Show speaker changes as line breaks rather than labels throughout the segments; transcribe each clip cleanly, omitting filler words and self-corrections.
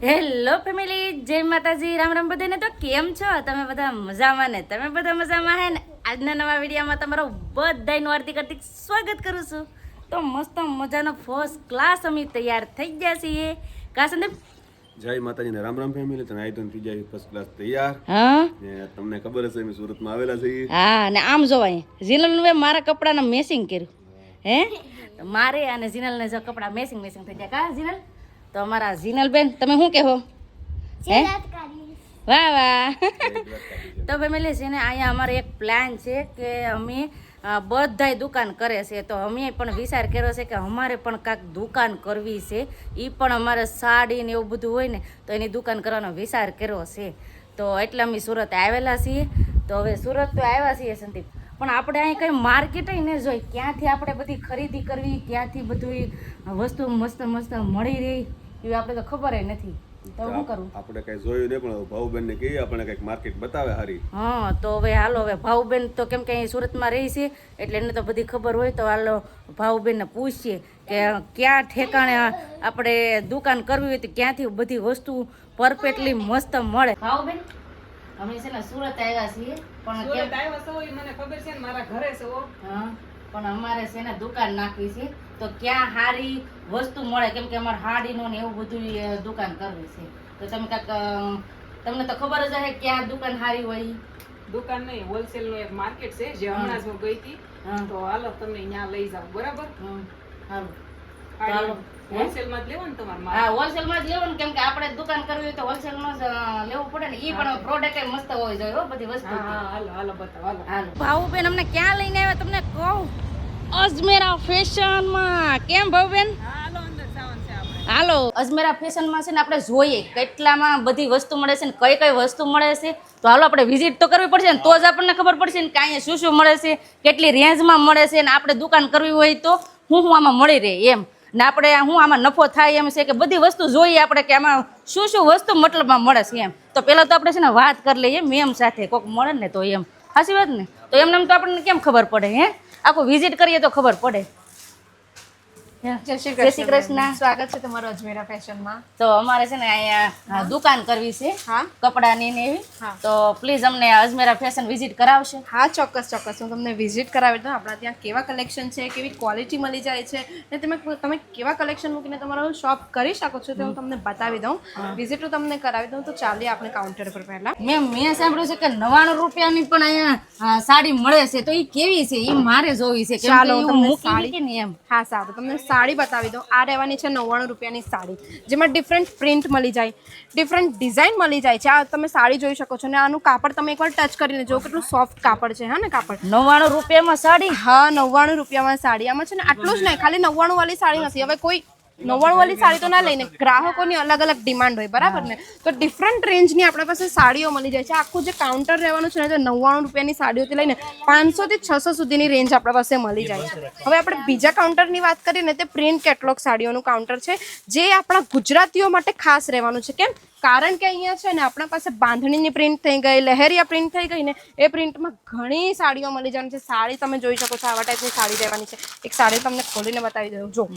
Hello family, જય માતાજી, રામ રામ બધાને. તો કેમ છો તમે બધા? મજામાં ને? તમે બધા મજામાં હે ને? આજના નવા વિડીયોમાં તમારું બધાનું આરતી કરતી સ્વાગત કરું છું. તો મસ્ત મજાનો ફર્સ્ટ ક્લાસ અમે તૈયાર થઈ ગયા છીએ. કા સંદીપ?
જય માતાજી ને રામ રામ ફેમિલી. તમે આઈ તો થઈ જાય ફર્સ્ટ ક્લાસ તૈયાર.
હા
ને તમને ખબર હશે અમે સુરતમાં આવેલા છીએ.
હા, ને આમ જોવાય જીનલને મારા કપડાને મેચિંગ કર્યું હે. મારે અને જીનલને જો કપડા મેચિંગ થઈ ગયા. કા જીનલ? તો અમારા જીનલ બેન, તમે શું કહેવો? હે, વાહ વાહ. તો ફેમિલી છે ને, અહીંયા અમારે એક પ્લાન છે કે અમે બધાય દુકાન કરે છે, તો અમે પણ વિચાર કર્યો છે કે અમારે પણ કાંઈક દુકાન કરવી છે. એ પણ અમારે સાડી ને એવું બધું હોય ને, તો એની દુકાન કરવાનો વિચાર કર્યો છે. તો એટલે અમે સુરત આવેલા છીએ. તો હવે સુરત તો આવ્યા છીએ સંદીપ, પણ આપણે અહીં કંઈ માર્કેટ ન જોઈ, ક્યાંથી આપણે બધી ખરીદી કરવી, ક્યાંથી બધું વસ્તુ મસ્ત મસ્ત મળી રહી એ આપણે તો ખબર નથી. તો શું કરવું?
આપણે કઈ જોયું નહીં, પણ ભાઉબેન ને કહીએ આપણે કઈક માર્કેટ બતાવે હારી.
હા, તો હવે હાલો, હવે ભાઉબેન તો કેમ કે અહીં સુરતમાં રહી છે એટલે એને તો બધી ખબર હોય. તો હાલો ભાઉબેનને પૂછીએ કે ક્યાં ઠેકાણે આપણે દુકાન કરવી હોય તો ક્યાંથી બધી વસ્તુ પરફેક્ટલી મસ્ત મળે. ભાઉબેન, અમે છે ને સુરત આવ્યા છીએ, પણ
સુરત આવ્યા છો એ મને ખબર છે ને, મારા ઘરે છો.
હા, પણ અમારે છે ને દુકાન નાખવી છે, તો ક્યાં સારી વસ્તુ મળે, કેમ કે અમારે હાડીનો ને એવું બધું દુકાન કરવી છે. તો તમે કાંઈક, તમને તો ખબર જ હશે ક્યાં દુકાન સારી હોય.
દુકાન નહીં, હોલસેલ નું એક માર્કેટ છે જે હમણાં જ હું ગઈ હતી. તો હાલો તમને ત્યાં લઈ જાવ, બરાબર?
હાલો હાલો.
હોલસેલ માં જ લેવાનું તમારે માલ.
હા, હોલસેલમાં જ લેવાનું, કેમ કે આપણે દુકાન કરવી હોય તો હોલસેલમાં જ લેવું પડે ને. એ પણ પ્રોડક્ટ મસ્ત હોય જોઈએ હો, બધી વસ્તુ.
હા, હાલો હાલો બતાવો, હાલો.
હાલો ભાઉબેન, અમને ક્યાં લઈને આવ્યા તમને કહું? અજમેરા ફેશનમાં. કેમ ભાઉબેન?
હાલો અંદર જવાનું છે આપણે.
હાલો, અજમેરા ફેશનમાં છે ને આપણે જોઈએ કેટલામાં બધી વસ્તુ મળે છે ને કઈ કઈ વસ્તુ મળે છે. તો હાલો આપણે વિઝિટ તો કરવી પડશે ને, તો જ આપણને ખબર પડશે ને કે અહીંયા શું શું મળે છે, કેટલી રેન્જમાં મળે છે. ને આપણે દુકાન કરવી હોય તો હું આમાં મળી રહે એમ, ને આપણે હું આમાં નફો થાય એમ છે કે બધી વસ્તુ જોઈએ આપણે કે આમાં શું શું વસ્તુ મતલબમાં મળે છે એમ. તો પહેલાં તો આપણે છે ને વાત કરી લઈએ મેમ સાથે, કોઈક મળે ને તો એમ. સાચી વાત ને? તો એમને તો આપણને કેમ ખબર પડે? હે, આખું વિઝિટ કરીએ તો ખબર પડે.
જય શ્રી
કૃષ્ણ.
સ્વાગત છે તમારું અજમેરા ફેશનમાં.
તો અમારે છે ને અહીંયા દુકાન કરવી છે
હા
કપડાની ને એવી.
હા.
તો પ્લીઝ અમને અજમેરા ફેશન વિઝિટ કરાવશે?
હા, ચોક્કસ ચોક્કસ હું તમને વિઝિટ કરાવી દઉં. આપણા ત્યાં કેવા કલેક્શન છે, કેવી ક્વોલિટી મળી જાય છે, ને તમે કેવા કલેક્શન મૂકીને તમારો શોપ કરી શકો છો તે હું તમને બતાવી દઉં. વિઝિટ હું તમને કરાવી દઉં. તો ચાલીએ આપણે કાઉન્ટર પર પહેલા.
મેં સાંભળ્યું છે કે 99 રૂપિયાની પણ અહીંયા સાડી મળે છે, તો એ કેવી છે એ મારે જોવી છે. કેમ કે
ચાલો,
એવું
તમને
મૂકી
સાડી
કે નહીં એમ.
હા સારું, તમને સાડી બતાવી દઉં. આ રહેવાની છે 99 રૂપિયાની સાડી, જેમાં ડિફરન્ટ પ્રિન્ટ મળી જાય, ડિફરન્ટ ડિઝાઇન મળી જાય છે. આ તમે સાડી જોઈ શકો છો, ને આનું કાપડ તમે એકવાર ટચ કરીને જો કેટલું સોફ્ટ કાપડ છે. હા ને, કાપડ
99 રૂપિયામાં સાડી?
હા, 99 રૂપિયામાં સાડી. આમાં છે ને આટલું જ નહીં, ખાલી 99 વાળી સાડી નથી. હવે કોઈ 99 વાળી સાડી તો ના લઈને, ગ્રાહકોની અલગ અલગ ડિમાન્ડ હોય, બરાબર ને? તો ડિફરન્ટ રેન્જની આપણા પાસે સાડીઓ મળી જાય છે. આખું જે કાઉન્ટર રહેવાનું છે ને, તે 99 રૂપિયાની સાડીઓથી લઈને 500 થી 600 સુધીની રેન્જ આપણા પાસે મળી જાય છે. હવે આપણે બીજા કાઉન્ટરની વાત કરીએ ને, તે પ્રિન્ટ કેટલોગ સાડીઓનું કાઉન્ટર છે, જે આપણા ગુજરાતીઓ માટે ખાસ રહેવાનું છે. કેમ? કારણ કે અહીંયા છે ને આપણા પાસે બાંધણીની પ્રિન્ટ થઈ ગઈ, લહેરિયા પ્રિન્ટ થઈ ગઈ ને, એ પ્રિન્ટમાં ઘણી સાડીઓ મળી જવાની છે. સાડી તમે જોઈ શકો છો, આવા ટાઈપની સાડી રહેવાની છે. એક સાડી તમને ખોલીને બતાવી દઉં. જો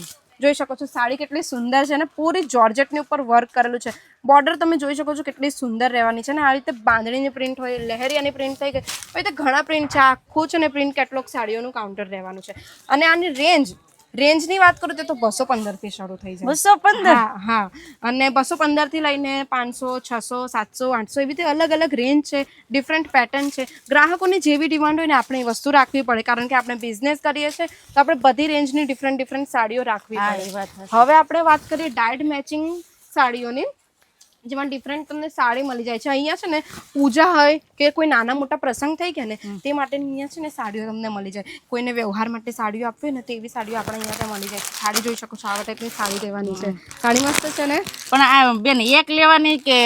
જોઈ શકો છો, સાડી કેટલી સુંદર છે ને, પૂરી જોર્જેટની ઉપર વર્ક કરેલું છે. બોર્ડર તમે જોઈ શકો છો કેટલી સુંદર રહેવાની છે ને. આ રીતે બાંધણીની પ્રિન્ટ હોય, લહેરિયાની પ્રિન્ટ થઈ ગઈ, આવી રીતે ઘણા પ્રિન્ટ છે. આખું છે ને પ્રિન્ટ કેટલોગ સાડીઓનું કાઉન્ટર રહેવાનું છે. અને આની રેન્જની વાત કરું તો 215 થી શરૂ થઈ જાય.
215?
હા, અને 215 થી લઈને 500, 600, 700, 800 એવી રીતે અલગ અલગ રેન્જ છે. ડિફરન્ટ પેટર્ન છે. ગ્રાહકોની જેવી ડિમાન્ડ હોય ને આપણે એ વસ્તુ રાખવી પડે, કારણ કે આપણે બિઝનેસ કરીએ છીએ તો આપણે બધી રેન્જની ડિફરન્ટ સાડીઓ રાખવી
હા, એ
પડે.
વાત સાચી.
હવે આપણે વાત કરીએ ડાયડ મેચિંગ સાડીઓની, જેમાં ડિફરન્ટ તમને સાડી મળી જાય છે. અહીંયા છે ને પૂજા હોય કે કોઈ નાના મોટા પ્રસંગ થઈ ગયા ને, તે માટેની અહીંયા છે ને સાડીઓ તમને મળી જાય. કોઈને વ્યવહાર માટે સાડીઓ આપવી હોય ને, તેવી સાડીઓ આપણે અહીંયા મળી જાય છે. સાડી જોઈ શકો છો, આવા ટાઈપની સાડી રહેવાની છે. સાડી મસ્ત છે ને.
પણ આ બેન એક લેવાની કે?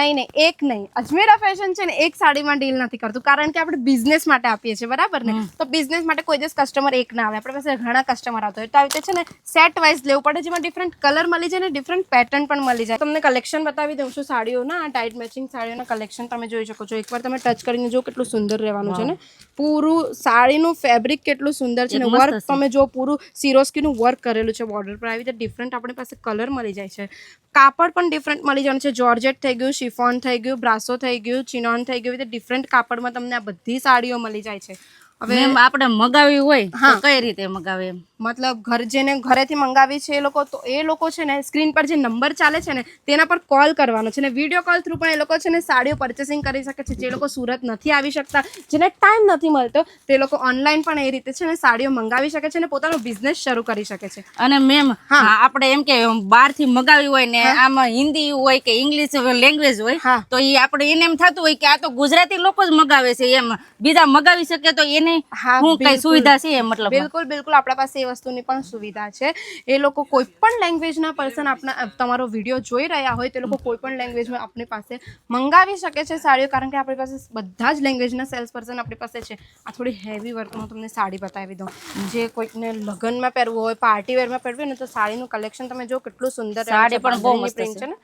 નહીં, એક નહીં. અજમેરા ફેશન છે ને એક સાડીમાં ડીલ નથી કરતું, કારણ કે આપણે બિઝનેસ માટે આપીએ છીએ, બરાબર ને? તો બિઝનેસ માટે કોઈ દિવસ કસ્ટમર એક ના આવે. આપણી પાસે ઘણા કસ્ટમર આવતા હોય, તો આવી રીતે છે ને સેટ વાઇઝ લેવું પડે, જેમાં ડિફરન્ટ કલર મળી જાય ને ડિફરન્ટ પેટર્ન પણ મળી જાય. તમને કલેક્શન બતાવી બતાવી દઉં છું સાડીઓના ટાઈટ મેચિંગ સાડીઓના કલેક્શન તમે જોઈ શકો છો. એકવાર તમે ટચ કરીને જો કેટલું સુંદર રહેવાનું છે ને. પૂરું સાડીનું ફેબ્રિક કેટલું સુંદર છે ને. વર્ક તમે જો પૂરું સિરોસ્કીનું વર્ક કરેલું છે બોર્ડર પર. આવી રીતે ડિફરન્ટ આપણી પાસે કલર મળી જાય છે. કાપડ પણ ડિફરન્ટ મળી જવાનું છે. જોર્જેટ થઈ ગયું, શિફોન થઈ ગયું, બ્રાસો થઈ ગયું, ચિનોન થઈ ગયું. ડિફરન્ટ કાપડમાં તમને આ બધી સાડીઓ મળી જાય છે.
હવે આપણે મગાવી હોય તો કઈ રીતે મગાવે?
મતલબ જેને ઘરેથી મંગાવી છે એ લોકો છે ને સ્ક્રીન પર જે નંબર ચાલે છે ને તેના પર કોલ કરવાનો છે ને વિડીયો કોલ થ્રુ પણ એ લોકો છે ને સાડીઓ પરચેસિંગ કરી શકે છે. જે લોકો સુરત નથી આવી શકતા, જેને ટાઈમ નથી મળતો, તે લોકો ઓનલાઈન પણ એ રીતે છે ને સાડીઓ મંગાવી શકે છે અને પોતાનો બિઝનેસ શરૂ કરી શકે છે.
અને મેમ આપણે એમ કે બહારથી મગાવી હોય ને આમાં હિન્દી હોય કે ઇંગ્લિશ લેંગ્વેજ હોય તો એ આપણે એને એમ થતું હોય કે આ તો ગુજરાતી લોકો જ મગાવે છે, એમ બીજા મગાવી શકે તો એને શું કઈ સુવિધા છે? મતલબ
બિલકુલ બિલકુલ આપણા પાસે એ વસ્તુની પણ સુવિધા છે. એ લોકો કોઈ પણ લેંગ્વેજના પર્સન તમારો વિડીયો જોઈ રહ્યા હોય તે લોકો કોઈ પણ લેંગ્વેજમાં આપણી પાસે મંગાવી શકે છે સાડીઓ. કારણ કે આપણી પાસે બધા જ લેંગ્વેજના સેલ્સ પર્સન આપણી પાસે છે. આ થોડી હેવી વર્કમાં તમને સાડી બતાવી દઉં. જે કોઈકને લગ્નમાં પહેરવું હોય, પાર્ટી વેરમાં પહેરવું હોય ને તો સાડીનું કલેક્શન તમે જો કેટલું સુંદર
સાડી પણ બહુ મસ્ત છે ને.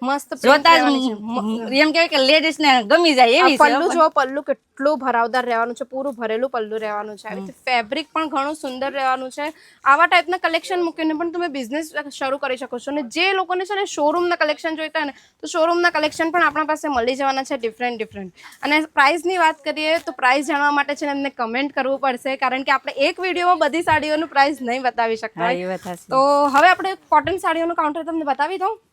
મસ્ત
જોતા એમ કહેવાય કે લેડીઝ ને ગમી જાય એવી.
પલ્લુ જો પલ્લુ કેટલું ભરાવદાર રહેવાનું છે. પૂરું ભરેલું પલ્લુ રહેવાનું છે. આવી રીતે ફેબ્રિક પણ ઘણું સુંદર રહેવાનું છે. આવા ટાઈપના કલેક્શન મૂકીને પણ તમે બિઝનેસ શરૂ કરી શકો છો. અને જે લોકોને છે ને શોરૂમના કલેક્શન જોઈતા હોય ને તો શોરૂમના કલેક્શન પણ આપણા પાસે મળી જવાના છે ડિફરન્ટ. અને પ્રાઇસની વાત કરીએ તો પ્રાઇસ જાણવા માટે છે ને એમને કમેન્ટ કરવું પડશે. કારણ કે આપણે એક વિડીયોમાં બધી સાડીઓનું પ્રાઇસ નહીં બતાવી શકતા. તો હવે આપણે કોટન સાડીઓનું કાઉન્ટર તમને બતાવી દઉં.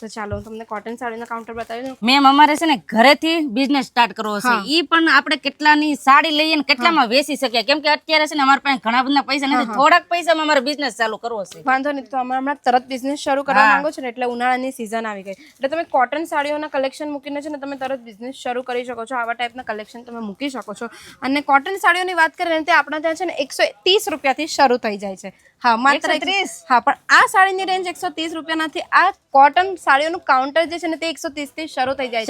તો ચાલો તમને કોટન સાડીના કાઉન્ટર બતાવી દઉં.
મેમ અમારે છે ને ઘરેથી બિઝનેસ સ્ટાર્ટ કરવો છે. ઈ પણ આપણે કેટલાની સાડી લઈએ ને કેટલામાં વેચી શકીએ? કેમ કે અત્યારે છે ને અમારા પાસે ઘણા બધા પૈસા નથી, થોડાક પૈસામાં અમારે બિઝનેસ ચાલુ કરવો છે.
વાંધો નહીં, તો અમે હમણાં તરત બિઝનેસ શરૂ કરવા માંગો છો ને એટલે ઉનાળાની સિઝન આવી ગઈ એટલે તમે કોટન સાડીઓના કલેક્શન મૂકીને છે ને તમે તરત બિઝનેસ શરૂ કરી શકો છો. આવા ટાઈપના કલેક્શન તમે મૂકી શકો છો. અને કોટન સાડીઓની વાત કરીએ ને તે આપણા ત્યાં છે ને 130 રૂપિયાથી શરૂ થઈ જાય છે. હા, માત્ર 130. હા, પણ આ સાડીની રેન્જ 130 રૂપિયા નથી. આ કોટન સાડીઓનું કાઉન્ટર જે છે ને તે 130 થી શરૂ થઈ જાય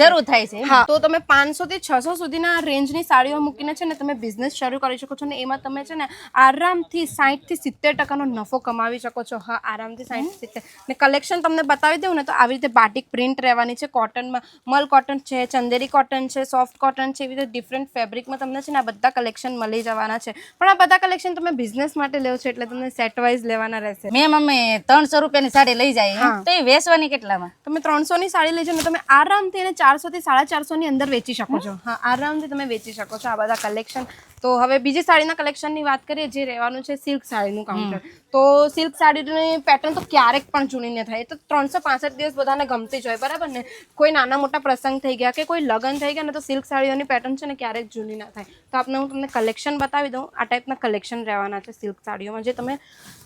છે. હા, તો તમે 500 થી 600 સુધીના રેન્જની સાડીઓ મૂકીને છે ને તમે બિઝનેસ શરૂ કરી શકો છો. ને એમાં તમે છે ને આરામથી 60 થી 70% નફો કમાવી શકો છો. હા, આરામથી 60 થી 70. ને કલેક્શન તમને બતાવી દઉં ને તો આવી રીતે બાટિક પ્રિન્ટ રહેવાની છે. કોટનમાં મલ કોટન છે, ચંદેરી કોટન છે, સોફ્ટ કોટન છે. એવી રીતે ડિફરન્ટ ફેબ્રિકમાં તમને છે ને આ બધા કલેક્શન મળી જવાના છે. પણ આ બધા કલેક્શન તમે બિઝનેસ માટે લેવો છો એટલે તમને સેટ વાઇઝ લેવાના રહેશે.
મેમ અમે 300 રૂપિયાની સાડી લઈ જાય તો એ વેચવાની કેટલામાં?
તમે 300 ની સાડી લઈ જાઓ ને તમે આરામથી એને 400 થી 450 ની અંદર વેચી શકો છો. હા, આરામથી તમે વેચી શકો છો આ બધા કલેક્શન. તો હવે બીજી સાડીના કલેક્શનની વાત કરીએ જે રહેવાનું છે સિલ્ક સાડીનું કાઉન્ટર. તો સિલ્ક સાડીની પેટર્ન તો ક્યારેક પણ જૂની ન થાય. તો 365 દિવસ બધાને ગમતી જ હોય, બરાબર ને? કોઈ નાના મોટા પ્રસંગ થઈ ગયા કે કોઈ લગ્ન થઈ ગયા ને તો સિલ્ક સાડીઓની પેટર્ન છે ને ક્યારેક જૂની ના થાય. તો આપણે હું તમને કલેક્શન બતાવી દઉં. આ ટાઈપના કલેક્શન રહેવાના છે સિલ્ક સાડીઓમાં જે તમે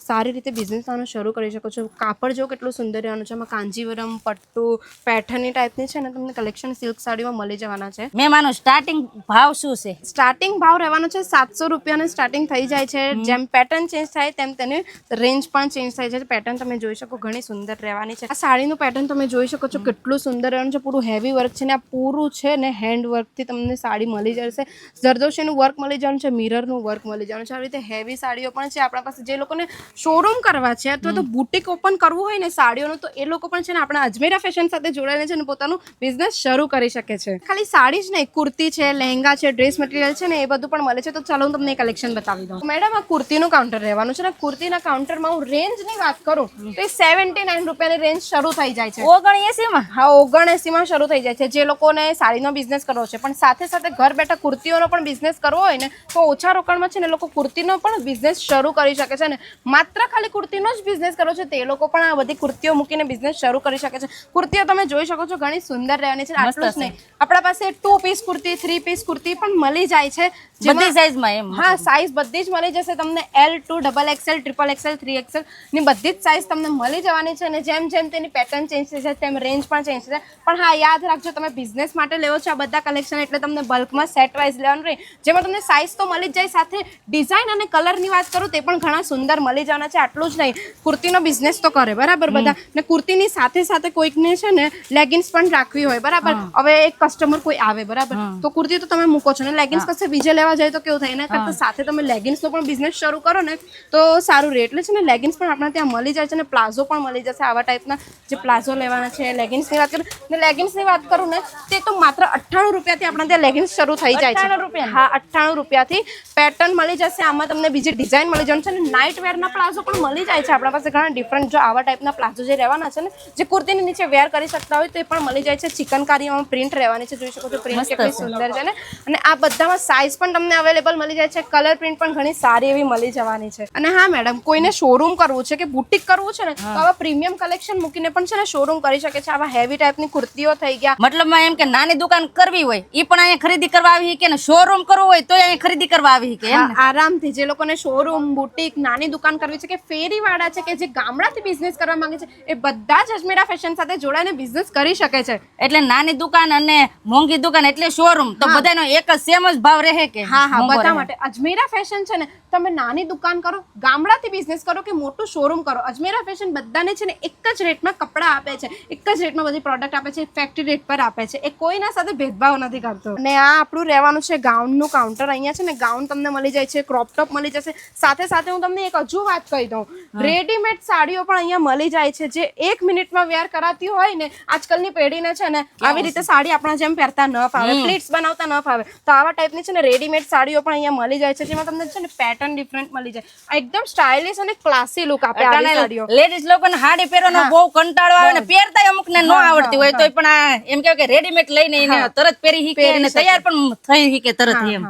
સારી રીતે બિઝનેસ આનો શરૂ કરી શકો છો. કાપડ જો કેટલું સુંદર રહેવાનું છે. એમાં કાંજીવરમ, પટ્ટુ, પેઠની ટાઈપની છે ને તમને કલેક્શન સિલ્ક સાડીમાં મળી જવાના છે.
મેમ આનો સ્ટાર્ટિંગ ભાવ શું છે?
સ્ટાર્ટિંગ ભાવ રહેવાનો છે 700 રૂપિયાને સ્ટાર્ટિંગ થઈ જાય છે. જેમ પેટર્ન ચેન્જ થાય તેમ તેની રેન્જ પણ ચેન્જ થાય છે. પેટર્ન તમે જોઈ શકો ઘણી સુંદર રહેવાની છે. આ સાડીનું પેટર્ન તમે જોઈ શકો છો કેટલું સુંદર રહેવાનું છે. પૂરું હેવી વર્ક છે ને આ પૂરું છે ને હેન્ડ વર્કથી તમને સાડી મળી જશે. જરદોશીનું વર્ક મળી જવાનું છે, મિરરનું વર્ક મળી જવાનું છે. આવી રીતે હેવી સાડીઓ પણ છે આપણા પાસે. જે લોકોને શોરૂમ કરવા છે અથવા તો બુટીક ઓપન કરવું હોય ને સાડીઓનું તો એ લોકો પણ છે ને આપણા અજમેરા ફેશન સાથે જોડાઈને છે ને પોતાનું બિઝનેસ શરૂ કરી શકે છે. ખાલી સાડી જ નહીં, કુર્તી છે, લહેંગા છે, ડ્રેસ મટીરિયલ છે ને એ બધું પણ મળે છે. તો ચાલો હું તમને કલેક્શન બતાવી દઉં. મેડમ આ કુર્તીનું કાઉન્ટર રહેવાનું છે ને કુર્તીના કાઉન્ટરમાં હું રેન્જની વાત કરું તો 79 રૂપિયાની રેન્જ શરૂ થઈ જાય છે.
79 માં?
હા, 79 માં શરૂ થઈ જાય છે. જે લોકોને સાડીનો બિઝનેસ કરવો છે પણ સાથે સાથે ઘર બેઠા કુર્તીઓનો પણ બિઝનેસ કરવો હોય ને તો ઓછા રોકાણમાં છે ને લોકો કુર્તીનો પણ બિઝનેસ શરૂ કરી શકે છે. ને માત્ર ખાલી કુર્તીનો જ બિઝનેસ કરો છો તે લોકો પણ આ બધી કુર્તીઓ મૂકીને બિઝનેસ શરૂ કરી શકે છે. કુર્તીઓ તમે જોઈ શકો છો ઘણી સુંદર રહેવાની છે. આટલું જ નહીં, આપણા પાસે 2 પીસ કુર્તી, 3 પીસ કુર્તી પણ મળી જાય છે.
બધી સાઈઝમાં એમ?
હા, સાઈઝ બધી જ મળી જશે તમને. L2, XXL, XXL, 3XL ની બધી જ સાઈઝ તમને મળી જવાની છે. અને જેમ જેમ તેની પેટર્ન ચેન્જ થશે તેમ રેન્જ પણ ચેન્જ થશે. પણ હા, યાદ રાખજો તમે બિઝનેસ માટે લેવો છો આ બધા કલેક્શન એટલે તમને બલ્કમાં સેટ વાઇઝ લેવાનું રહે જેમાં તમને સાઈઝ તો મળી જ જાય, સાથે ડિઝાઇન અને કલરની વાત કરું તે પણ ઘણા સુંદર મળી જવાના લેવાના છે. આટલું જ નહીં, કુર્તીનો બિઝનેસ તો કરે બરાબર બધા, ને કુર્તીની સાથે સાથે કોઈકને છે ને લેગિન્સ પણ રાખવી હોય બરાબર. હવે એક કસ્ટમર કોઈ આવે બરાબર, તો કુર્તી તો તમે મૂકો છો ને લેગિન્સ કશે બીજે લેવા જાય તો કેવું થાય, એના કરતાં સાથે તમે લેગિન્સનો પણ બિઝનેસ શરૂ કરો ને તો સારું રહે. એટલે છે ને લેગિન્સ પણ આપણા ત્યાં મળી જાય છે ને પ્લાઝો પણ મળી જશે. આવા ટાઈપના જે પ્લાઝો લેવાના છે, લેગિન્સની વાત કરું ને લેગિન્સની વાત કરું ને તે તો માત્ર 98 રૂપિયાથી આપણા ત્યાં લેગિન્સ શરૂ થઈ જાય છે.
98 રૂપિયા?
હા, 98 રૂપિયાથી પેટર્ન મળી જશે. આમાં તમને બીજી ડિઝાઇન મળી જશે અને નાઇટ વેરના પ્લાઝો પણ મળી જાય છે આપણા પાસે ઘણા ડિફરન્ટ. જો આવા ટાઈપના પ્લાઝો જે રહેવાના છે ને જે કુર્તીની નીચે વેર કરી શકતા હોય તો એ પણ મળી જાય છે. ચિકનકારીમાં પ્રિન્ટ રહેવાની છે, જોઈ શકો છો પ્રિન્ટ કેટલી સુંદર છે ને. અને આ બધામાં સાઇઝ પણ તમને અવેલેબલ મળી જાય છે. કલર પ્રિન્ટ પણ ઘણી સારી એવી મળી જવાની છે. અને હા મેડમ, કોઈને શોરૂમ કરવું છે કે બુટીક કરવું છે ને તો આવા પ્રીમિયમ કલેક્શન મૂકીને પણ છે ને શોરૂમ કરી શકે છે. આવા હેવી ટાઈપની કુર્તીઓ થઈ ગયા,
મતલબમાં એમ કે નાની દુકાન કરવી હોય એ પણ અહીંયા ખરીદી કરવા આવી કે ને શોરૂમ કરવું હોય તો અહીંયા ખરીદી કરવા આવી કે એમ ને?
આરામથી જે લોકોને શોરૂમ, બુટીક, નાની દુકાન કરવી છે કે ફેરીવાળા છે કે જે ગામડાથી બિઝનેસ કરવા માંગે છે એ બધા જ અજમેરા ફેશન સાથે જોડાઈને બિઝનેસ કરી શકે છે.
એટલે નાની દુકાન અને મોંઘી દુકાન એટલે શોરૂમ તો બધાનો એક જ સેમ જ ભાવ રહે કે?
હા, બધા માટે અજમેરા ફેશન છે ને, તમે નાની દુકાન કરો, ગામડાથી બિઝનેસ કરો કે મોટું શોરૂમ કરો, અજમેરા ફેશન બધાને છે ને એક જ રેટમાં કપડાં આપે છે, એક જ રેટમાં બધી પ્રોડક્ટ આપે છે, ફેક્ટરી રેટ પર આપે છે. એ કોઈના સાથે ભેદભાવ નથી કરતો. અને આ આપણું રહેવાનું છે ગાઉનનું કાઉન્ટર. અહીંયા છે ને ગાઉન તમને મળી જાય છે, ક્રોપ ટોપ મળી જશે. સાથે સાથે હું તમને એક હજુ વાત કહી દઉં, રેડીમેડ સાડીઓ પણ અહીંયા મળી જાય છે જે 1 મિનિટમાં વેર કરાતી હોય ને. આજકાલની પેઢીને છે ને આવી રીતે સાડી આપણા જેમ પહેરતા ન ફાવે, પ્લીટ્સ બનાવતા ન ફાવે, તો આવા ટાઈપની છે ને રેડીમેડ સાડીઓ પણ અહીંયા મળી જાય છે જેમાં તમને છે ને પેટર્ન ડિફરન્ટ મળી જાય. એકદમ સ્ટાઇલિશ અને ક્લાસી લુક આપે આવી સાડીઓ.
લેડીઝ લોકોને સાડી પહેરવાનો બહુ કંટાળો આવે ને પહેરતા અમુક ને ન આવડતી હોય તો પણ આ એમ કહેવાય કે રેડીમેડ લઈને એને તરત પહેરી શીખે અને તૈયાર પણ થઈ શીખે તરત એમ.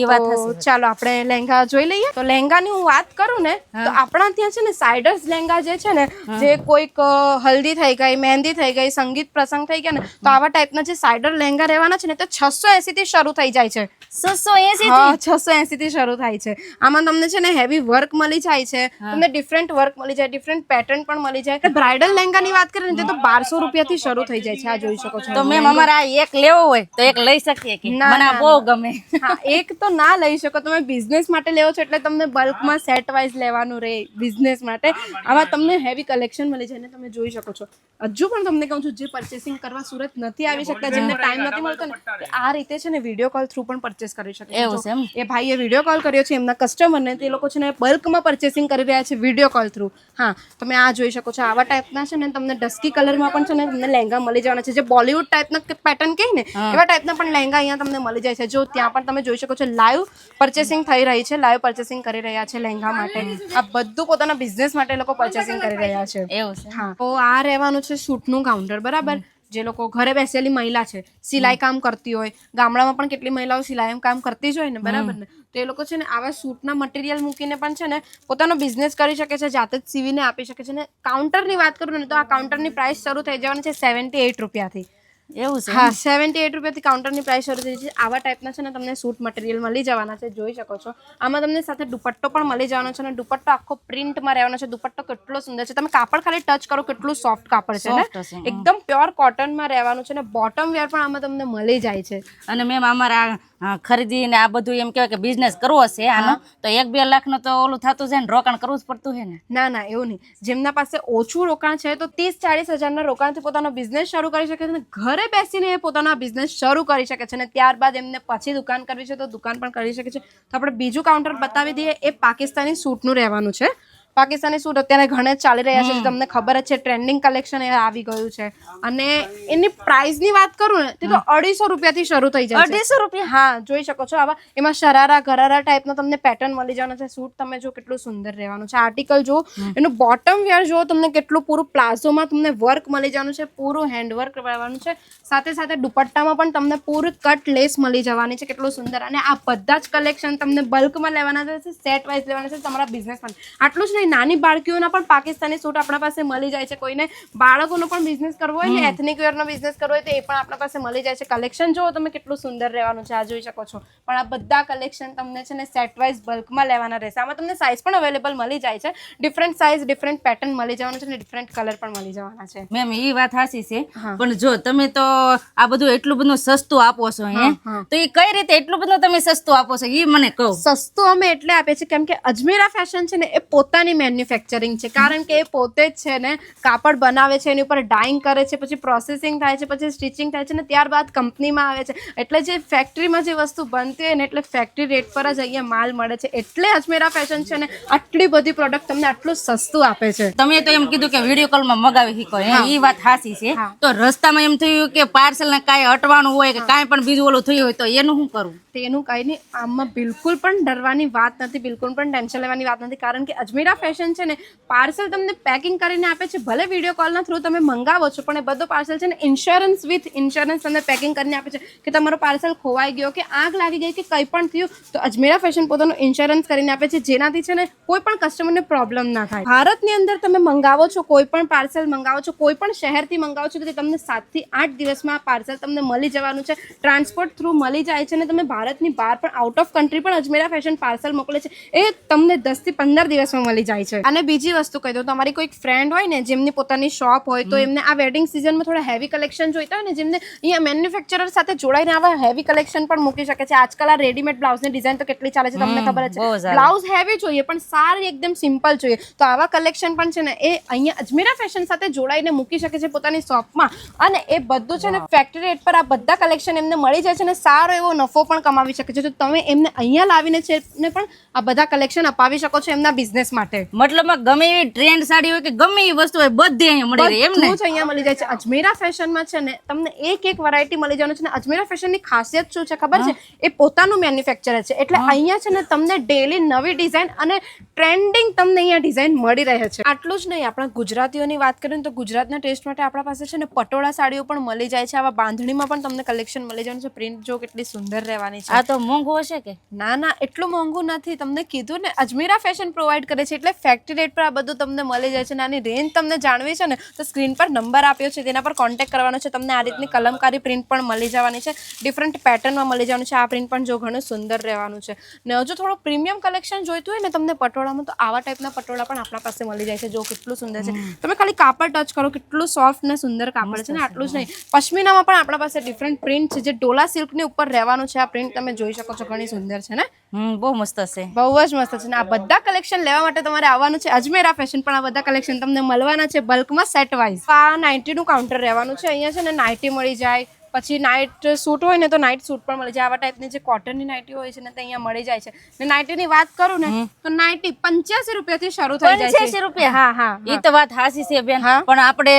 એ વાત
તો ચાલો આપણે લહેંગા જોઈ લઈએ. તો લહેંગાની હું વાત કરું ને તો આપણા ત્યાં છે ને સાઇડર્સ લહેંગા જે છે ને, જે કોઈક હલ્દી થઈ ગઈ, મહેંદી થઈ ગઈ, સંગીત પ્રસંગ થઈ ગયા ને, તો આવા ટાઈપના જે સાઇડર લહેંગા રહેવાના છે ને તો 680 થી શરૂ થઈ જાય છે.
680?
હા, 680 થી શરૂ થાય છે. આમાં તમને છે ને હેવી વર્ક મળી જાય છે, તમને ડિફરન્ટ વર્ક મળી જાય, ડિફરન્ટ પેટર્ન પણ મળી જાય. બ્રાઇડલ લહેંગાની વાત કરીએ ને તો 1200 રૂપિયાથી શરૂ થઈ જાય છે. આ જોઈ શકો છો.
તો મેમ અમારે આ એક લેવો હોય તો એક લઈ શકીએ કે? મને આ બહુ ગમે.
હા, એક તો ના લઈ શકો, તમે બિઝનેસ માટે લેવો છો એટલે તમને બલ્કમાં સેટ વાઇઝ લેવાનું રહે બિઝનેસ માટે. આમાં તમને હેવી કલેક્શન મળી જાય ને તમે જોઈ શકો છો. હજુ પણ તમને કહું છું, જે પરચેસિંગ કરવા સુરત નથી આવી શકતા, જેમને ટાઈમ નથી મળતો ને, આ રીતે છે ને વિડીયો કોલ થ્રુ પણ પરચેસ કરી શકે છે. એ ભાઈએ વિડીયો કોલ કર્યો છે એમના કસ્ટમરને, તે લોકો છે ને બલ્કમાં પરચેસિંગ કરી રહ્યા છે વિડીયો કોલ થ્રુ. હા, તમે આ જોઈ શકો છો. આવા ટાઈપના છે ને તમને ડસ્કી કલરમાં પણ છે ને તમને લહેંગા મળી જવાના છે. જે બોલિવૂડ ટાઈપના પેટર્ન કહે ને એવા ટાઈપના પણ લહેંગા અહીંયા તમને મળી જાય છે. જો ત્યાં પણ તમે જોઈ શકો છો લાઈવ પરચેસિંગ થઈ રહી છે, લાઈવ પરચેસિંગ કરી રહ્યા છે લહેંગા માટે. આ બધું પોતાના બિઝનેસ માટે લોકો પરચેસિંગ કરી રહ્યા છે.
એવું છે?
હા. તો આ રહેવાનું છે સૂટનું કાઉન્ટર બરાબર. જે લોકો ઘરે બેસેલી મહિલા છે, સિલાઈ કામ કરતી હોય, ગામડામાં પણ કેટલી મહિલાઓ સિલાઈ કામ કરતી જ હોય ને બરાબર ને, તો એ લોકો છે ને આવા સૂટના મટીરિયલ મૂકીને પણ છે ને પોતાનો બિઝનેસ કરી શકે છે, જાતે જ સીવીને આપી શકે છે. ને કાઉન્ટરની વાત કરું ને તો આ કાઉન્ટરની પ્રાઇસ શરૂ થઈ જવાની છે 78 રૂપિયાથી.
એવું છે?
હા, 78 રૂપિયાથી કાઉન્ટરની પ્રાઇસ શરૂ થઈ છે. આવા ટાઈપના છે ને તમને સૂટ મટીરિયલ મળી જવાના છે, જોઈ શકો છો. આમાં તમને સાથે દુપટ્ટો પણ મળી જવાનો છે અને દુપટ્ટો આખો પ્રિન્ટમાં રહેવાનો છે. દુપટ્ટો કેટલો સુંદર છે, તમે કાપડ ખાલી ટચ કરો કેટલું સોફ્ટ કાપડ છે ને, એકદમ પ્યોર કોટનમાં રહેવાનું છે. ને બોટમ વેર પણ આમાં તમને મળી જાય છે.
અને મેમ અમારા ખરીદી ને આ બધું એમ કહેવાય કે બિઝનેસ કરવો હશે આનો તો 1-2 લાખનો તો ઓલું થતું છે ને, રોકાણ કરવું જ પડતું છે ને?
ના, એવું નહીં. જેમના પાસે ઓછું રોકાણ છે તો 30-40 હજારના રોકાણથી પોતાનો બિઝનેસ શરૂ કરી શકે છે ને ઘરે બેસીને એ પોતાનો બિઝનેસ શરૂ કરી શકે છે. ને ત્યારબાદ એમને પછી દુકાન કરવી છે તો દુકાન પણ કરી શકે છે. તો આપણે બીજું કાઉન્ટર બતાવી દઈએ. એ પાકિસ્તાની સૂટનું રહેવાનું છે. પાકિસ્તાની સૂટ અત્યારે ઘણા ચાલી રહ્યા છે, તમને ખબર જ છે, ટ્રેન્ડિંગ કલેક્શન એ આવી ગયું છે. અને એની પ્રાઇસની વાત કરું ને તે તો 250 રૂપિયાથી શરૂ થઈ જાય છે.
250 રૂપિયા?
હા, જોઈ શકો છો. આવા એમાં શરારા ગરારા ટાઈપનો તમને પેટર્ન મળી જવાનો છે. સૂટ તમે જો કેટલું સુંદર રહેવાનું છે. આર્ટિકલ જો એનું બોટમ વેર જો તમને કેટલું પૂરું પ્લાઝોમાં તમને વર્ક મળી જવાનું છે, પૂરું હેન્ડવર્ક રહેવાનું છે. સાથે સાથે દુપટ્ટામાં પણ તમને પૂરું કટ લેસ મળી જવાની છે, કેટલું સુંદર. અને આ બધા જ કલેક્શન તમને બલ્કમાં લેવાના છે, સેટ વાઇઝ લેવાના છે તમારા બિઝનેસમાં. આટલું જ નહીં, નાની બાળકીઓના પણ પાકિસ્તાની સૂટ આપણા પાસે મળી જાય છે. કોઈને બાળકોનો પણ બિઝનેસ કરવો હોય ને, એથનિક વેરનો બિઝનેસ કરવો હોય તો એ પણ આપણા પાસે મળી જાય છે. કલેક્શન જો તમે કેટલું સુંદર રહેવાનું છે, આ જોઈ શકો છો. પણ આ બધા કલેક્શન તમને છે ને સેટ વાઇઝ બલ્કમાં લેવાના રહેશે. આમાં તમને સાઇઝ પણ અવેલેબલ મળી જાય છે, ડિફરન્ટ સાઇઝ, ડિફરન્ટ પેટર્ન મળી જવાનું છે અને ડિફરન્ટ કલર પણ મળી જવાના છે.
મેમ એ વાત સાચી છે, પણ જો તમે તો આ બધું એટલું બધું સસ્તું આપો છો તો એ કઈ રીતે એટલું બધું તમે સસ્તું આપો છો એ મને કહો.
સસ્તું અમે એટલે આપીએ છીએ કેમ કે અજમેરા ફેશન છે ને એ પોતાની પ્યોરલી મેન્યુફેક્ચરિંગ છે, કારણ કે એ પોતે જ છે ને કાપડ બનાવે છે, એની ઉપર ડાઇંગ કરે છે, પછી પ્રોસેસિંગ થાય છે, પછી સ્ટિચિંગ થાય છે ને ત્યારબાદ કંપનીમાં આવે છે. એટલે જે ફેક્ટરીમાં જે વસ્તુ બનતી હોય ને એટલે ફેક્ટરી રેટ પર જ અહીંયા માલ મળે છે. એટલે અજમેરા ફેશન છે ને આટલી બધી પ્રોડક્ટ તમને આટલું સસ્તું આપે છે.
તમે તો એમ કીધું કે વિડીયો કોલમાં મગાવી શીખો, એ વાત સાચી છે. તો રસ્તામાં એમ થયું કે પાર્સલ ને કાંઈ અટવાનું હોય કે કાંઈ પણ બીજું ઓલું થયું હોય તો એનું શું કરવું?
તેનું કંઈ નહીં, આમાં બિલકુલ પણ ડરવાની વાત નથી, બિલકુલ પણ ટેન્શન લેવાની વાત નથી, કારણ કે અજમેરા ફેશન છે ને પાર્સલ તમને પેકિંગ કરીને આપે છે. ભલે વિડીયો કોલના થ્રુ તમે મંગાવો છો પણ એ બધો પાર્સલ છે ને ઇન્સ્યોરન્સ વિથ ઇન્સ્યોરન્સ તમને પેકિંગ કરીને આપે છે કે તમારો પાર્સલ ખોવાઈ ગયો કે આગ લાગી ગઈ કે કંઈ પણ થયું તો અજમેરા ફેશન પોતાનો ઇન્સ્યોરન્સ કરીને આપે છે, જેનાથી છે ને કોઈ પણ કસ્ટમરને પ્રોબ્લેમ ના થાય. ભારતની અંદર તમે મંગાવો છો, કોઈ પણ પાર્સલ મંગાવો છો, કોઈ પણ શહેરથી મંગાવો છો, તો તમને 7 થી 8 દિવસમાં આ પાર્સલ તમને મળી જવાનું છે. ટ્રાન્સપોર્ટ થ્રુ મળી જાય છે ને તમે ભારતની બહાર પણ આઉટ ઓફ કન્ટ્રી પણ અજમેરા ફેશન પાર્સલ મોકલે છે, એ તમને 10 થી 15 દિવસમાં મળી જાય છે. અને બીજી વસ્તુ કહી દઉં, તમારી કોઈક ફ્રેન્ડ હોય ને જેમની પોતાની શોપ હોય તો એમને આ વેડિંગ સિઝનમાં થોડા હેવી કલેક્શન જોઈતા હોય ને, જેમને અહીંયા મેન્યુફેક્ચરર સાથે જોડાઈને આવા હેવી કલેક્શન પણ મૂકી શકે છે. આજકાલ આ રેડીમેડ બ્લાઉઝની ડિઝાઇન તો કેટલી ચાલે છે તમને ખબર જ છે. બ્લાઉઝ હેવી જોઈએ પણ સારી એકદમ સિમ્પલ જોઈએ, તો આવા કલેક્શન પણ છે ને એ અહીંયા અજમેરા ફેશન સાથે જોડાઈને મૂકી શકે છે પોતાની શોપમાં. અને એ બધું છે ને ફેક્ટરી રેટ પર આ બધા કલેક્શન એમને મળી જાય છે ને સારો એવો નફો પણ કમાવી શકે છે. તો તમે એમને અહીંયા લાવીને છે ને પણ આ બધા કલેક્શન અપાવી શકો છો એમના બિઝનેસ માટે.
મતલબમાં ગમે એવી ટ્રેન્ડ સાડી હોય કે ગમે એવી વસ્તુ હોય બધી અહીંયા મળી રહે એમ ને?
બધું જ અહીંયા મળી જાય છે. અજમેરા ફેશનમાં છે ને તમને એક વેરાયટી મળી જવાનું છે ને અજમેરા ફેશનની ખાસિયત શું છે ખબર છે? એ પોતાનું મેન્યુફેક્ચર છે, એટલે અહીંયા છે ને તમને ડેલી નવી ડિઝાઇન અને ટ્રેન્ડિંગ તમને અહીંયા ડિઝાઇન મળી રહે છે. આટલું જ નહીં, આપણા ગુજરાતીઓની વાત કરીએ તો ગુજરાતના ટેસ્ટ માટે આપણા પાસે છે ને પટોળા સાડીઓ પણ મળી જાય છે. આવા બાંધણીમાં પણ તમને કલેક્શન મળી જવાનું છે. પ્રિન્ટ જો કેટલી સુંદર રહેવાની છે.
આ તો મોંઘું હશે કે?
ના ના, એટલું મોંઘું નથી. તમને કીધું ને અજમેરા ફેશન પ્રોવાઈડ કરે છે એટલે ફેક્ટરી રેટ પર આ બધું તમને મળી જાય છે. આની રેન્જ તમને જાણવી છે ને તો સ્ક્રીન પર નંબર આપ્યો છે, તેના પર કોન્ટેક્ટ કરવાનો છે. તમને આ રીતની કલમકારી પ્રિન્ટ પણ મળી જવાની છે, ડિફરન્ટ પેટર્નમાં મળી જવાનું છે. આ પ્રિન્ટ પણ જો ઘણું સુંદર રહેવાનું છે. ને હજુ થોડું પ્રીમિયમ કલેક્શન જોઈતું હોય ને તમને પટોળામાં, તો આવા ટાઈપના પટોળા પણ આપણા પાસે મળી જાય છે. જો કેટલું સુંદર છે, તમે ખાલી કાપડ ટચ કરો, કેટલું સોફ્ટ ને સુંદર કાપડ છે ને. આટલું જ નહીં, પશ્મિનામાં પણ આપણા પાસે ડિફરન્ટ પ્રિન્ટ છે, જે ડોલા સિલ્કની ઉપર રહેવાનું છે. આ પ્રિન્ટ તમે જોઈ શકો છો, ઘણી સુંદર છે ને.
બહુ મસ્ત છે,
બહુ જ મસ્ત છે. ને આ બધા કલેક્શન લેવા માટે તમારે આવવાનું છે અજમેરા ફેશન, પણ આ બધા કલેક્શન તમને મળવાના છે બલ્કમાં સેટ વાઇઝ. આ 90 નું કાઉન્ટર રહેવાનું છે. અહીંયા છે ને નાઇટી મળી જાય, પછી નાઇટ સૂટ હોય ને તો નાઇટ સૂટ પણ મળી જાય. આવા ટાઈપની જે કોટનની નાઇટી હોય છે ને તે અહીંયા મળી જાય છે. ને નાઇટીની વાત કરું ને તો નાઇટી 85 રૂપિયાથી શરૂ થઈ જાય છે.
85 રૂપિયા?
હા હા,
એ તો વાત હાસી છે બેન. પણ આપણે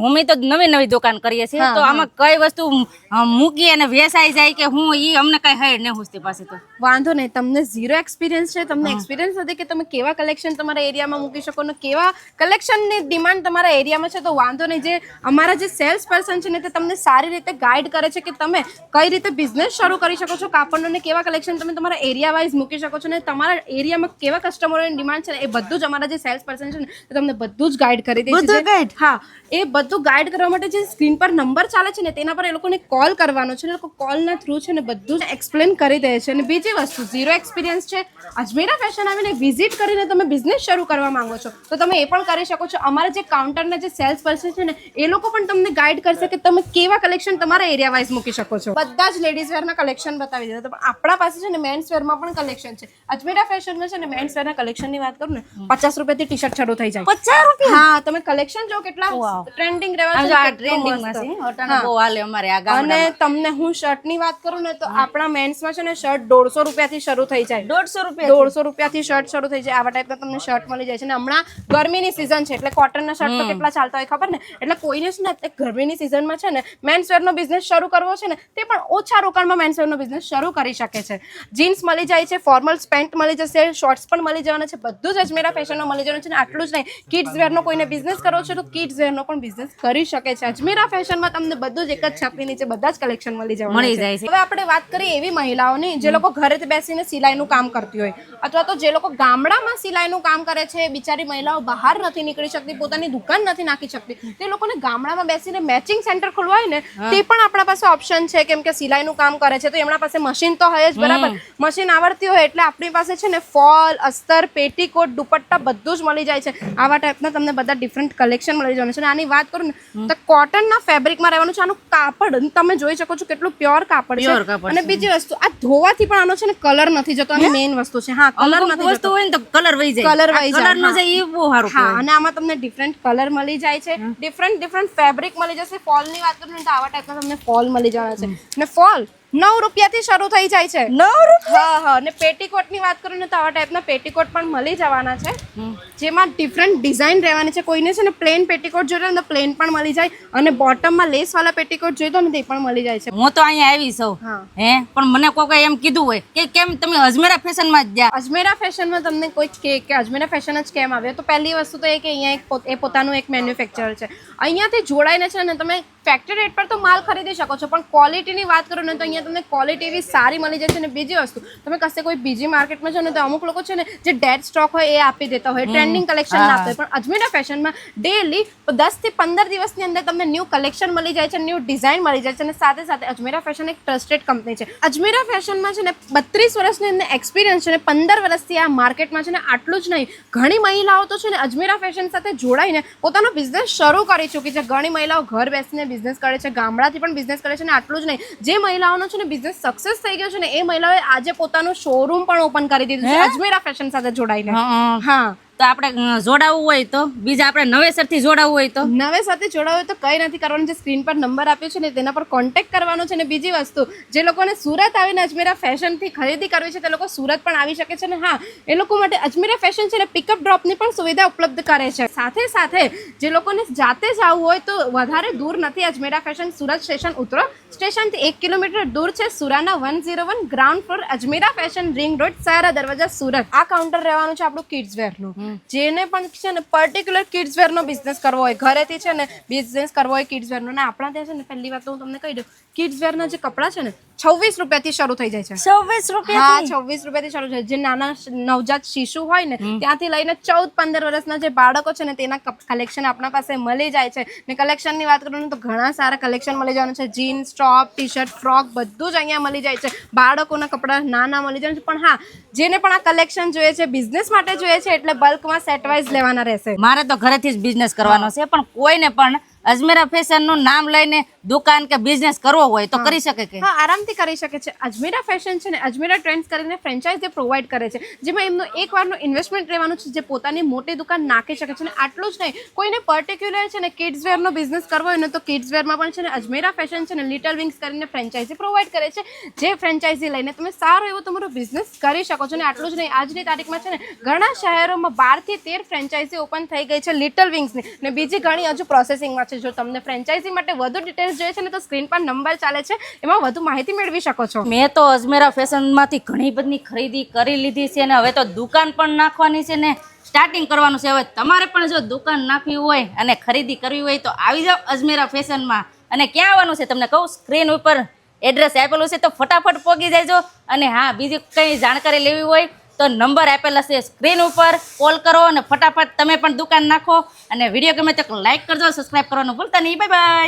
અમે તો નવી નવી દુકાન કરીએ છીએ, તો આમાં કઈ વસ્તુ મૂકી અને વેચાઈ જાય કે હું ઈ અમને કઈ હેડ ન હુસતી પાસે. તો
વાંધો નહીં, તમને ઝીરો એક્સપિરિયન્સ છે, તમને એક્સપિરિયન્સ નથી કે તમે કેવા કલેક્શન તમારા એરિયામાં મૂકી શકો ને કેવા કલેક્શનની ડિમાન્ડ તમારા એરિયામાં છે, તો વાંધો નહીં. જે અમારા જે સેલ્સ પર્સન છે ને તે તમને સારી રીતે ગાઈડ કરે છે કે તમે કઈ રીતે બિઝનેસ શરૂ કરી શકો છો, કાપડનો ને કેવા કલેક્શન તમે તમારા એરિયા વાઇઝ મૂકી શકો છો, ને તમારા એરિયામાં કેવા કસ્ટમરોની ડિમાન્ડ છે ને એ બધું જ અમારા જે સેલ્સ પર્સન છે ને તે તમને બધું જ ગાઈડ કરી દે છે. હા, એ બધું ગાઈડ કરવા માટે જે સ્ક્રીન પર નંબર ચાલે છે ને તેના પર એ લોકોને કોલ કરવાનો છે. એ લોકો કોલના થ્રુ છે ને બધું જ એક્સપ્લેન કરી દે છે. અને બીજી વસ્તુ, ઝીરો એક્સપિરિયન્સ છે, અજમેરા ફેશન આવીને વિઝિટ કરીને તમે બિઝનેસ શરૂ કરવા માંગો છો તો તમે એ પણ કરી શકો છો. અમારા જે કાઉન્ટરના જે સેલ્સ પર્સન છે ને એ લોકો પણ તમને ગાઈડ કરશે કે તમે કેવા કલેક્શન તમારા એરિયા વાઇઝ મૂકી શકો છો. બધા જ લેડીઝ વેરના કલેક્શન બતાવી દીધા, પણ આપણા પાસે છે ને મેન્સ વેરમાં પણ કલેક્શન છે. અજમેરા ફેશનમાં છે ને મેન્સ વેરના કલેક્શનની વાત કરું ને 50 રૂપિયાથી ટી શર્ટ શરૂ થઈ જાય.
50 રૂપિયા?
હા, તમે કલેક્શન જો કેટલા ટ્રેન્ડિંગ રહેવા છે.
આ ટ્રેન્ડિંગ માં છે, હોટાના બહુ હાલે અમારે આ ગામમાં.
અને તમને હું શર્ટની વાત કરું ને તો આપણા મેન્સમાં છે ને શર્ટ 150 રૂપિયાથી શરૂ થઈ જાય. 150 રૂપિયાથી શર્ટ શરૂ થઈ જાય. આવા ટાઈપના તમને શર્ટ મળી જાય છે. ને હમણાં ગરમીની સિઝન છે એટલે કોટનના શર્ટ તો કેટલા ચાલતા હોય ખબર ને. એટલે કોઈને છે ને ગરમીની સિઝનમાં છે ને મેન્સ વેરનો બિઝનેસ શરૂ કરવો છે ને તે પણ ઓછા રોકાણમાં મેન્સ વેરનો બિઝનેસ શરૂ કરી શકે છે. જીન્સ મળી જાય છે, ફોર્મલ્સ પેન્ટ મળી જશે, શોર્ટ્સ પણ મળી જવાના છે. બધું જ અજમેરા ફેશનમાં મળી જવાનું છે. ને આટલું જ નહીં, કિડ્સ વેરનો કોઈને બિઝનેસ કરવો છે તો કિડ્સ વેરનો પણ બિઝનેસ કરી શકે છે. અજમેરા ફેશનમાં તમને બધું જ એક જ છાપની નીચે બધા જ કલેક્શન મળી જાય છે. હવે આપણે વાત કરીએ એવી મહિલાઓની જે લોકો ઘરેથી બેસીને સિલાઈનું કામ કરતી હોય, અથવા તો જે લોકો ગામડામાં સિલાઈનું કામ કરે છે. બિચારી મહિલાઓ બહાર નથી નીકળી શકતી, પોતાની દુકાન નથી નાખી શકતી, તે લોકોને ગામડામાં બેસીને મેચિંગ સેન્ટર ખોલવા હોય ને તે પણ આપણા પાસે ઓપ્શન છે, કેમ કે સિલાઈનું કામ કરે છે તો એમના પાસે મશીન તો હોય જ, બરાબર. મશીન આવડતી હોય એટલે આપણી પાસે છે ને ફોલ, અસ્તર, પેટીકોટ, દુપટ્ટા બધું જ મળી જાય છે. આવા ટાઈપના તમને બધા ડિફરન્ટ કલેક્શન મળી જવાનું છે. અને આની વાત કરું ને તો કોટનના ફેબ્રિકમાં રહેવાનું છે. આનું કાપડ તમે જોઈ શકો છો કેટલું પ્યોર કાપડ છે. અને બીજી વસ્તુ, આ ધોવાથી પણ આનો છે ને કલર નથી જતો. અને મેઇન વસ્તુ છે, હા, કલર નથી
વસ્તુ હોય ને તો કલર વહી જાય,
કલર વહી જાય,
કલર નો જાય એ બહુ સારું.
હા. અને આમાં તમને ડિફરન્ટ કલર મળી જાય છે, ડિફરન્ટ ફેબ્રિક મળી જશે. ફોલ ની વાત કરું તો આવા ટાઈપના તમને ફોલ મળી જવાના છે. અને ફોલ 9 રૂપિયાથી શરૂ થઈ જાય છે.
9 રૂપિયા?
હા. અને પેટીકોટ ની વાત કરું ને તો આવા ટાઈપના પેટીકોટ પણ મળી જવાના છે, જેમાં ડિફરન્ટ ડિઝાઇન રહેવાની છે. કોઈને છે ને પ્લેન પેટીકોટ જોઈએ તો પ્લેન પણ મળી જાય, અને બોટમમાં લેસ વાળા પેટીકોટ જોઈએ તો ને તે પણ મળી જાય છે.
હું તો અહીંયા આવી છું,
હા.
પણ મને કોઈ એમ કીધું હોય કે કેમ તમે અજમેરા ફેશનમાં જ ગયા.
અજમેરા ફેશનમાં તમને કોઈ કહે કે અજમેરા ફેશન જ કેમ આવે, તો પહેલી વસ્તુ તો એ કે અહીંયા એ પોતાનું એક મેન્યુફેક્ચર છે. અહીંયાથી જોડાઈને છે ને તમે ફેક્ટરી રેટ પર તો માલ ખરીદી શકો છો, પણ ક્વોલિટીની વાત કરો ને તો અહીંયા તમને ક્વોલિટી એવી સારી મળી જશે. અને બીજી વસ્તુ, તમે કશે કોઈ બીજી માર્કેટમાં છો ને તો અમુક લોકો છે ને જે ડેડ સ્ટોક હોય એ આપી દેતા હોય, ટ્રેન્ડિંગ કલેક્શન ના આપતા હોય. પણ અજમેરા ફેશનમાં ડેલી 10 થી 15 દિવસની અંદર તમને ન્યૂ કલેક્શન મળી જાય છે, ન્યૂ ડિઝાઇન મળી જાય છે. અને સાથે સાથે અજમેરા ફેશન એક ટ્રસ્ટેડ કંપની છે. અજમેરા ફેશનમાં છે ને 32 વર્ષની અંદર એક્સપિરિયન્સ છે, અને 15 વર્ષથી આ માર્કેટમાં છે. ને આટલું જ નહીં, ઘણી મહિલાઓ તો છે ને અજમેરા ફેશન સાથે જોડાઈને પોતાનો બિઝનેસ શરૂ કરી ચૂકી છે. ઘણી મહિલાઓ ઘર બેસીને બિઝનેસ કરે છે, ગામડાથી પણ બિઝનેસ કરે છે. અને આટલું જ નહીં, જે મહિલાઓનો છે ને બિઝનેસ સક્સેસ થઈ ગયો છે ને એ મહિલાઓએ આજે પોતાનું શોરૂમ પણ ઓપન કરી દીધું છે અજમેરા ફેશન સાથે જોડાઈને. હા.
તો આપણે જોડાવવું હોય તો, બીજા આપણે નવેસરથી જોડાવવું હોય તો,
નવે સાથે જોડાવું હોય તો કંઈ નથી કરવાનું. જે સ્ક્રીન પર નંબર આપ્યો છે ને તેના પર કોન્ટેક્ટ કરવાનો છે. ને બીજી વસ્તુ, જે લોકોને સુરત આવીને અજમેરા ફેશનથી ખરીદી કરવી છે તે લોકો સુરત પણ આવી શકે છે. ને હા, એ લોકો માટે અજમેરા ફેશન છે ને પિકઅપ ડ્રોપની પણ સુવિધા ઉપલબ્ધ કરે છે. સાથે સાથે જે લોકોને જાતે જ આવવું હોય તો વધારે દૂર નથી અજમેરા ફેશન. સુરત સ્ટેશન ઉતરો, સ્ટેશનથી 1 કિલોમીટર દૂર છે. Surana 101 ground floor, Ajmera fashion, ring road, સારા દરવાજા, સુરત. આ કાઉન્ટર રહેવાનું છે આપણું કિડ્સ વેરનું. જેને પણ છે ને પર્ટિક્યુલર કિડ્સ વેરનો બિઝનેસ કરવો હોય, ઘરેથી છે ને બિઝનેસ કરવો હોય કિડ્સ વેરનો, ને આપણા ત્યાં છે ને પહેલી વાત તો હું તમને કહી દઉં, કિડ્સ વેરના જે કપડાં છે ને 26 રૂપિયાથી શરૂ થઈ જાય છે.
26 રૂપિયા?
હા, 26 રૂપિયાથી શરૂ થાય. જે નાના નવજાત શિશુ હોય ને ત્યાંથી લઈને 14-15 વર્ષના જે બાળકો છે ને તેના કલેક્શન આપણા પાસે મળી જાય છે. ને કલેક્શનની વાત કરું ને તો ઘણા સારા કલેક્શન મળી જવાનું છે. જીન્સ, ટોપ, ટી શર્ટ, ફ્રોક બધું જ અહીંયા મળી જાય છે. બાળકોના કપડાં નાના મળી જાય છે. પણ હા, જેને પણ આ કલેક્શન જોઈએ છે, બિઝનેસ માટે જોઈએ છે, એટલે બલ્કમાં સેટ વાઇઝ લેવાના રહેશે.
મારે તો ઘરેથી જ બિઝનેસ કરવાનો છે, પણ કોઈને પણ અજમેરા ફેશનનું નામ લઈને દુકાન કે બિઝનેસ કરવો હોય તો કરી શકે કે?
હા, આરામથી કરી શકે છે. અજમેરા ફેશન છે ને અજમેરા ટ્રેન્ડ્સ કરીને ફ્રેન્ચાઇઝી પ્રોવાઈડ કરે છે, જેમાં એમનું એકવારનું ઇન્વેસ્ટમેન્ટ રહેવાનું છે, જે પોતાની મોટી દુકાન નાખી શકે છે. અને આટલું જ નહીં, કોઈને પર્ટિક્યુલર છે ને કિડ્સ વેરનો બિઝનેસ કરવો હોય ને તો કિડ્સ વેરમાં પણ છે ને અજમેરા ફેશન છે ને લિટલ વિંગ્સ કરીને ફ્રેન્ચાઇઝી પ્રોવાઈડ કરે છે, જે ફ્રેન્ચાઇઝી લઈને તમે સારો એવો તમારો બિઝનેસ કરી શકો છો. અને આટલું જ નહીં, આજની તારીખમાં છે ને ઘણા શહેરોમાં 12 થી 13 ફ્રેન્ચાઇઝી ઓપન થઈ ગઈ છે લિટલ વિંગ્સની, ને બીજી ઘણી હજુ પ્રોસેસિંગમાં છે. જો તમને ફ્રેન્ચાઇઝી માટે વધુ ડિટેલ્સ જોઈએ છે ને તો સ્ક્રીન પર નંબર ચાલે છે, એમાં વધુ માહિતી મેળવી શકો છો.
મેં તો અજમેરા ફેશનમાંથી ઘણી બધી ખરીદી કરી લીધી છે, અને હવે તો દુકાન પણ નાખવાની છે ને સ્ટાર્ટિંગ કરવાનું છે. હવે તમારે પણ જો દુકાન નાખવી હોય અને ખરીદી કરવી હોય તો આવી જાઓ અજમેરા ફેશનમાં. અને ક્યાં આવવાનું છે તમને કહું, સ્ક્રીન ઉપર એડ્રેસ આપેલું છે, તો ફટાફટ પહોંચી જાયજો. અને હા, બીજી કંઈ જાણકારી લેવી હોય તો નંબર આપેલા છે સ્ક્રીન ઉપર, કોલ કરો અને ફટાફટ તમે પણ દુકાન નાખો. અને વિડીયો ગમે તો લાઈક કરજો, સબસ્ક્રાઈબ કરવાનું ભૂલતા નહીં. Bye bye.